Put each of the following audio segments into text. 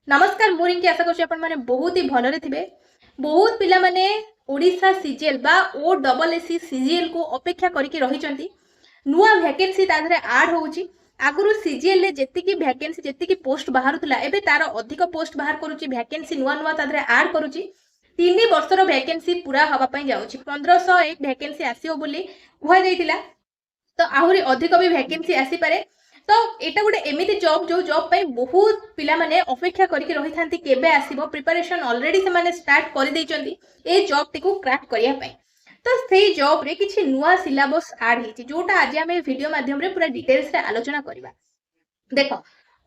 नमस्कार मु रिंकी आशा करछि आपण माने बहुत ही भलरे थिबे। बहुत पिला माने ओडिशा सीजीएल बा ओ डबल एससी सीजीएल को अपेक्षा करके रहिचंती। नुआ वैकेंसी ताधरे ऐड होउची। आगुरु सीजीएल ले जेतिकी वैकेंसी जेतिकी पोस्ट बाहरुतला एबे तार अधिक पोस्ट बाहर करूची, वैकेंसी नुआ नुआ ताधरे ऐड करूची। 3 वर्षर वैकेंसी पूरा हवा पई जाउची। 1501 वैकेंसी आसीओ बोली हुआ जाइतिला, तो आहुरी अधिक भी वैकेंसी आसी पारे। तो एटा गोटे एमिति जॉब जो जॉब पे बहुत पिला माने अपेक्षा करके रही थांती केबे आसीबो। प्रिपरेशन ऑलरेडी से माने स्टार्ट कर दैचंती ए जॉब टिकु क्रैक करिया पई। तो सेही जॉब रे किछि नुआ सिलेबस ऐड हिची जोटा आज हम वीडियो माध्यम रे पूरा डिटेल्स रे आलोचना करबा। देखो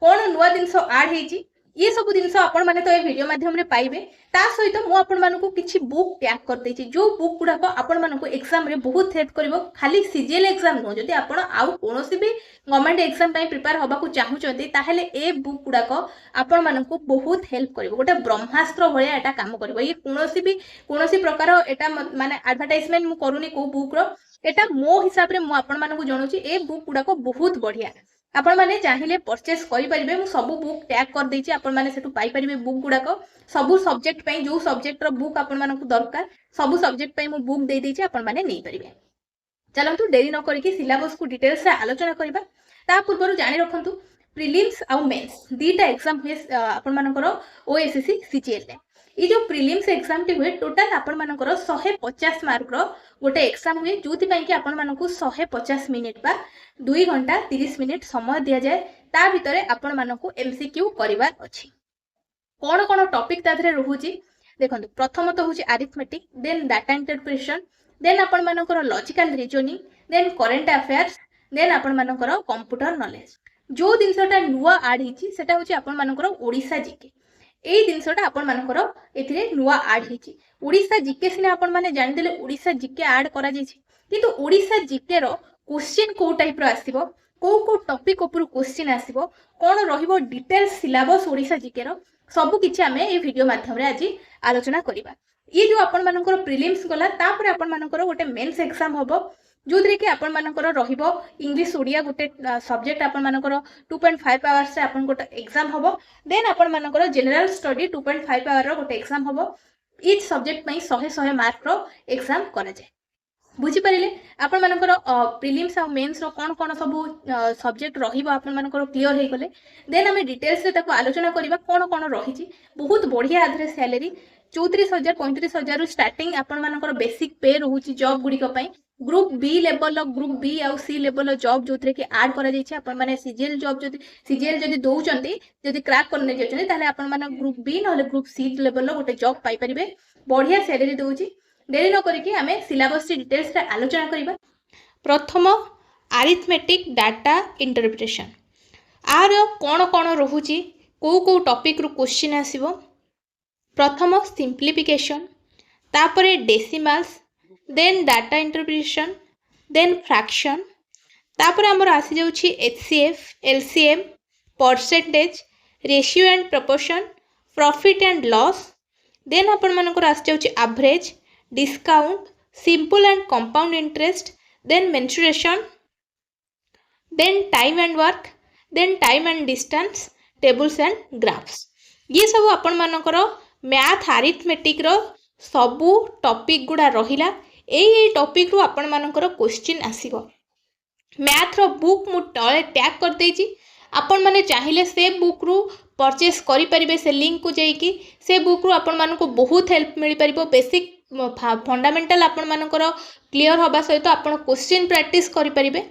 कोन नुआ जिंस ऐड हिची ये सब जिनस आपण माने तो ए वीडियो माध्यम रे पाइबे। ता सहित मु आपण मानकु किछि बुक टैग कर देछि जो बुक गुडा को आपण मानकु एग्जाम रे बहुत हेल्प करबो। खाली सीजीएल एग्जाम नो जदी आपण आउ कोनोसी भी गवर्नमेंट एग्जाम पई प्रिपेयर होबा को चाहुचंती ताहेले ए बुक गुडा को आपण मानकु बहुत हेल्प करबो। गोटे ब्रह्मास्त्र भलिया एटा काम करबो। ये कोनोसी प्रकार एटा माने एडवर्टाइजमेंट मु करूनी को बुक रो, एटा मो हिसाब रे मु आपण मानकु जणुची ए बुक गुडा को बहुत बढ़िया। आपण माने चाहिले परचेस करि परिबे। मु सब बुक टैग कर देछि, आपण माने सेटु पाई परिबे बुक गुडा को। सब सब्जेक्ट पई जो सब्जेक्ट रो बुक आपण मानकु दरकार सब सब्जेक्ट पई मु बुक दे देछि, आपण माने नै परिबे। चलंतु देरी न करिकि सिलेबस को डिटेल्स से आलोचना करिबा। ता पूर्व जानि रखंतु प्रिलिम्स आ मेंस दीटा एग्जाम हुए आपण मानकर ओएसएससी सीजीएल ले। ये जो प्रिलिम्स एग्जाम टी हुए टोटल आपण मानकर 150 मार्क रो गोटे एग्जाम हुए जोथि पई कि आपण मानकु 150 मिनिट बा 2 घंटा 30 मिनिट समय दिया जाए। ता भितरे आपण मानकु एमसीक्यू करिवार अछि। कोन कोन टॉपिक ताधरे रहुची देखंतु। प्रथम तो होची arithmetic, then data interpretation, then आपण मानकर logical reasoning, then current affairs, then आपण मानकर कंप्यूटर नॉलेज। जो जिनसटा नुआ ऐड हिची सेटा होची आपण मानकर ओडिशा जीके। एई जिनसटा आपण मानकर एथिरे नुआ ऐड हिची। ओडिशा जीके सिने आपण माने जानि देले ओडिशा जीके ऐड करा जायछि, किंतु ओडिशा जीके रो क्वेश्चन को टाइप रो आसीबो, को टॉपिक ऊपर क्वेश्चन आसीबो, कोन रहिबो डिटेल सिलेबस ओडिशा जीके रो सब किछि हमें ए वीडियो माध्यम रे आज आलोचना करिबा। ये जो आपण मानकर प्रिलिम्स गला तापर आपण मानकर गोटे मेंस एग्जाम हबो जोदरे कि आपण मानकर रहिबो इंग्लिश ओडिया गोटे सब्जेक्ट आपण मानकर 2.5 आवर्स से आपण गोटे एग्जाम हबो। देन आपण मानकर जनरल स्टडी 2.5 आवर रो गोटे एग्जाम हबो। ईच सब्जेक्ट पई 100 मार्क रो एग्जाम करा जाय। बुझी परिले आपण मानकर प्रिलिम्स आ मेंस रो कोन कोन सब सब्जेक्ट रहिबो आपण मानकर क्लियर हे गले। देन हमें डिटेल्स से ताको आलोचना करिबा कोन कोन रहिछि। बहुत बढ़िया आधरे सैलरी 34,000 35,000 स्टार्टिंग आपण मानकर बेसिक पे रहुछि जॉब गुडी को पई। Group B level group B आ सी लेवल जॉब जोथरे कि ऐड करा जायछि। आपण माने सीजीएल जॉब जदी दोउचंती जदी क्रैक करने जाउचंती ताले आपण माने ग्रुप बी नले ग्रुप सी लेवल गोटे जॉब पाई परिबे। बढ़िया सैलरी दोउछि। देरी न करिकि हमें सिलेबस ची डिटेल्स रे आलोचना करिबा। प्रथम अरिथमेटिक डाटा इंटरप्रिटेशन आर कोन कोन रहुछि, को टॉपिक रु क्वेश्चन आसीबो। प्रथम सिंप्लिफिकेशन, तापरे decimals, then data interpretation, then fraction, तापरे हमर आसी जाउछि HCF, LCM, percentage, ratio and proportion, profit and loss, then आपण मानकर आसी जाउछि average, discount, simple and compound interest, then mensuration, then time and work, then time and distance, tables and graphs. ये सब आपण मानकर मैथ अरिथमेटिक रो सबू topic गुडा रहिला। एई टॉपिक रु आपण मानकर क्वेश्चन आसीबो। मैथ रो बुक मु तळे टैग कर देछि। आपण माने चाहिले से बुक रु परचेस करि परिबे। से लिंक को जाईकी से बुक रु आपण मानको बहुत हेल्प मिली परिबो। बेसिक फंडामेंटल आपण मानकर क्लियर होबा सहित आपण क्वेश्चन प्रैक्टिस करि परिबे।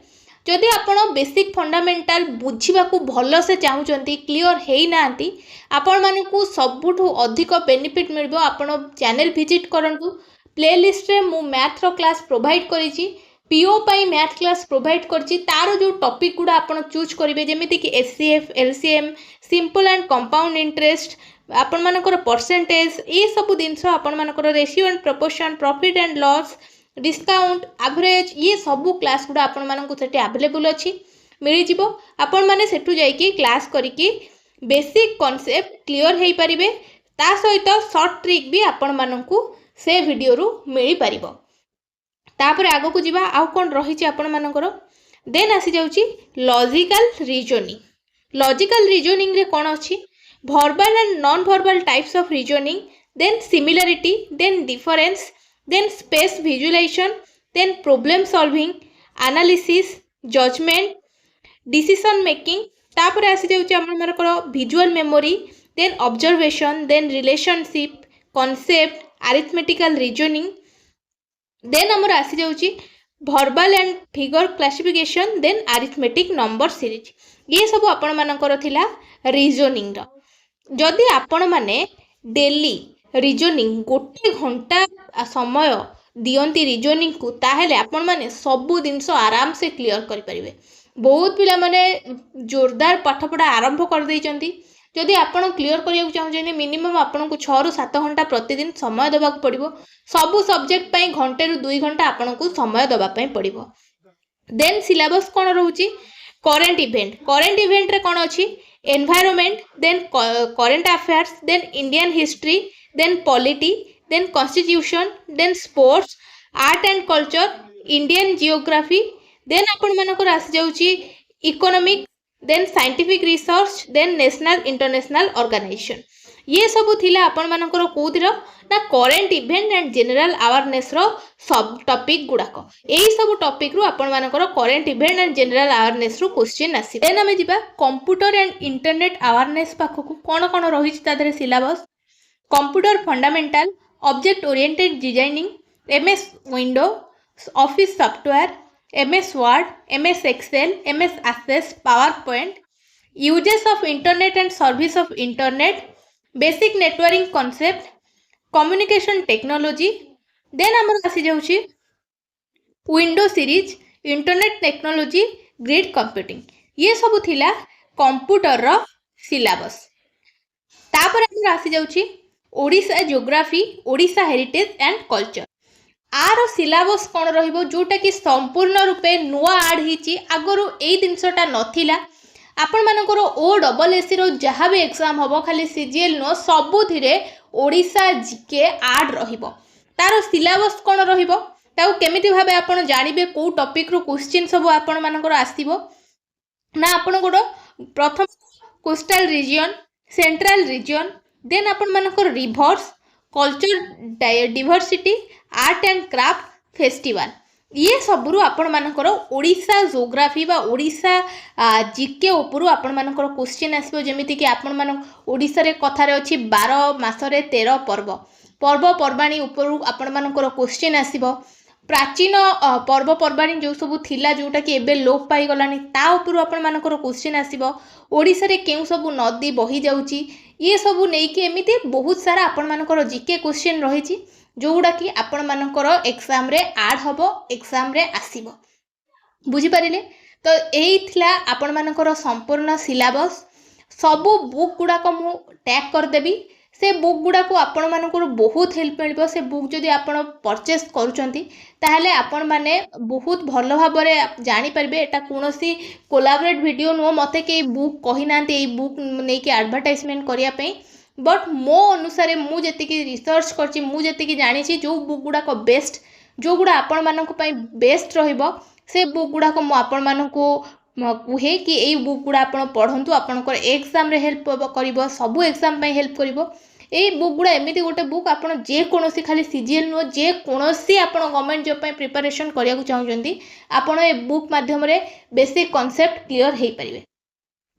जदि आपण बेसिक फंडामेंटल बुझीबा को भलो से चाहुचंती क्लियर हेई नांती आपण मानकु सबुठु अधिक बेनिफिट मिलबो। आपण चैनल विजिट करंतु। प्लेलिस्ट रे मु मैथ रो क्लास प्रोवाइड करिछि। पीओ पाई मैथ क्लास प्रोवाइड करछि। तारो जो टॉपिक गुडा आपण चूज करिवे जेमिति कि HCF, LCM, simple and compound interest, आपण मानकर परसेंटेज, ये सब जिनस आपण मानकर ratio and proportion, profit and loss, discount, average, ये सब क्लास गुडा आपण मानकु सेठी अवेलेबल अछि मिली जिवो। आपण माने सेठु जाई कि क्लास करिकि बेसिक कांसेप्ट क्लियर हेई परिबे। ता सहित शॉर्ट ट्रिक भी आपण मानकु से वीडियो रु मिली परिबो। तापर आगो को जिबा आउ कोन रहिछि आपण मानकर। देन आसी जाउछि लॉजिकल रीजनिंग। लॉजिकल रीजनिंग रे कोन अछि verbal and non-verbal types of reasoning, then similarity, then difference, then space visualization, then problem solving, analysis, judgment, decision making. तापर आसी जाउची हमरकर visual memory, then observation, then relationship, concept, arithmetical reasoning, then हमर आसी जाउची verbal and figure classification, then arithmetic number series. ये सब आपण मानकर थिला reasoning रो. जदि आपण माने डेली रिजनिंग गोटे घंटा समय दियंती रिजनिंग को ताहेले आपण माने सबु जिनस आराम से क्लियर करि परिबे. बहुत पिला माने जोरदार पाठ पढ़ा आरंभ कर देइचंती. जदि आपण क्लियर करिया चाहछन मिनिमम आपण को 6 रु 7 घंटा प्रतिदिन समय देबा पड़िबो. सबु सब्जेक्ट पई घंटे रु 2 घंटा आपण को समय देबा पई पड़िबो. देन सिलेबस कोन रहउची करंट इवेंट रे कोन अछि environment, then current affairs, then Indian history, then polity, then constitution, then sports, art and culture, Indian geography, then आपण मानकर आसी जाउची economic, then scientific research, then national international organization. ये सब थिला आपण मानकर कोदिरो ना current event and general awareness रो सब टॉपिक गुडाको. एई सब टॉपिक रु आपण मानकर current event and general awareness रो क्वेश्चन आसी. देन हमें जिबा कंप्यूटर एंड इंटरनेट अवेयरनेस पाखकु कोन कोन रहिछि तादरे syllabus. Computer fundamental, object oriented designing, MS Window, office software, MS Word, MS Excel, MS Access, PowerPoint, uses of internet and service of internet, basic networking concept, communication technology. Then हमर आसी जाउची Window series, internet technology, grid computing. ये सब थिला computer रो syllabus. तापर हमर आसी जाउची Odisha geography, Odisha heritage and culture. आर सिलेबस कोन रहिबो जोटा कि संपूर्ण रूपे नुआ ऐड हिची. आगरो एई दिनसटा नथिला. आपण मानकर OSSC रो जहाँ भी एग्जाम हम खाली CGL नो सबुथिरे ओडिशा जीके ऐड रहिबो. तार सिलेबस कोन रहिबो ताऊ केमिति भाबे आपण जानिबे को टॉपिक रो क्वेश्चन सब आपण मानकर आसीबो ना. आपण गोडो प्रथम coastal region, central region, then आपण मानकर rivers, culture diversity, art and craft, festival. ये सबरू आपण मानकर ओडिशा जोग्राफी बा ओडिशा जीके उपरू आपण मानकर क्वेश्चन आसीबो. जेमिति कि आपण मान ओडिशा रे कथा रे अछि 12 मासरे 13 पर्वपर्वाणी उपरू आपण मानकर क्वेश्चन आसीबो. प्राचीन पर्वपर्वाणी जो सब थिला जोटा कि एबे लोप पाई गलानी ता उपरू आपण मानकर क्वेश्चन आसीबो. ओडिशा रे केउ सब नदी बही जाउची ये सब नै कि एमिति बहुत सारा आपण मानकर जीके क्वेश्चन रहिची जोगुड़ा कि आपण मानकर एग्जाम रे ऐड हबो, एग्जाम रे आसीबो. बुझी परिले. तो एई थिला आपण मानकर संपूर्ण सिलेबस. सबु बुक गुडा को मु टैग कर देबी. से बुक गुडा को आपण मानकर बहुत हेल्प मिलबो. से बुक जदि आपण परचेस करूचंती ताहले आपण माने बहुत भलो भाबरे जानि परबे एटा कोनोसी कोलैबोरेट वीडियो नो मते के बुक कहि नांती एई बुक नै कि एडवर्टाइजमेंट करिया पई. बट मो अनुसार मु जति रिसर्च करछि मु जति जानी जो बुक गुड़ाक बेस्ट जो गुड़ा आपण मानक पई बेस्ट रहिबो से बुक गुड़ाक मु आपण मानकु कुहे कि एई बुक गुड़ा आपण पढ़ंतु. आपनकर एग्जाम रे हेल्प करिवो, सबु एग्जाम पई हेल्प करिवो. एई बुक गुड़ा एमिति गोटे बुक आपण जे कोनोसी खाली सीजीएल नो जे कोनोसी आपण गवर्नमेंट जॉब पई प्रिपरेशन करिया को चाहउचंती आपण ए बुक माध्यम रे बेसिक कांसेप्ट क्लियर हेई परिबे.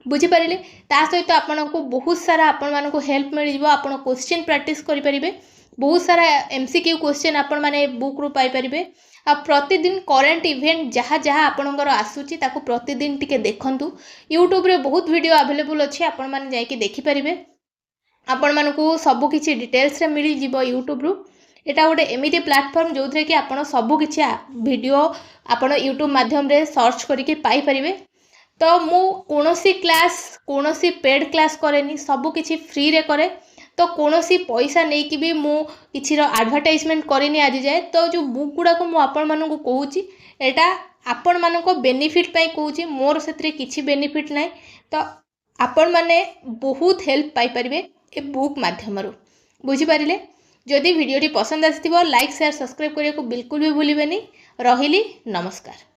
बुझी पारिले. ता सहित आपण को बहुत सारा आपण मान को हेल्प मिल जिवो. आपण क्वेश्चन प्रैक्टिस करि परिबे. बहुत सारा MCQ क्वेश्चन आपण माने बुक रू पाई परिबे. आ प्रतिदिन करंट इवेंट जहाँ जहाँ आपणकर आसूची ताको प्रतिदिन टिके देखंतु. यूट्यूब रे बहुत वीडियो अवेलेबल अछि. आपण माने जाई कि देखि परिबे. आपण मान को सब किछि डिटेल्स रे मिल जिवो यूट्यूब रू. एटा गोटे एमिति प्लेटफॉर्म जो थरे कि आपण सब किछि वीडियो आपण यूट्यूब माध्यम रे सर्च करिके पाई परिबे. तो मु कोनोसी क्लास कोनोसी पेड क्लास करेनी, सब किछि फ्री रे करे. तो कोनोसी पैसा नहीं कि भी मु किछि रो एडवर्टाइजमेंट करेनी आज जाए. तो जो बुक गुडा को मु आपण मानन को कहूची एटा आपण मानन को बेनिफिट पई कहूची. मोर सेतरे किछि बेनिफिट नै. तो आपण माने बहुत हेल्प पाई परिबे ए बुक माध्यम रो. बुझी पारिले. जदि वीडियोटी पसंद आसिथिबो लाइक शेयर सब्सक्राइब करिया को बिल्कुल भी भूलिबेनी. रहिली नमस्कार.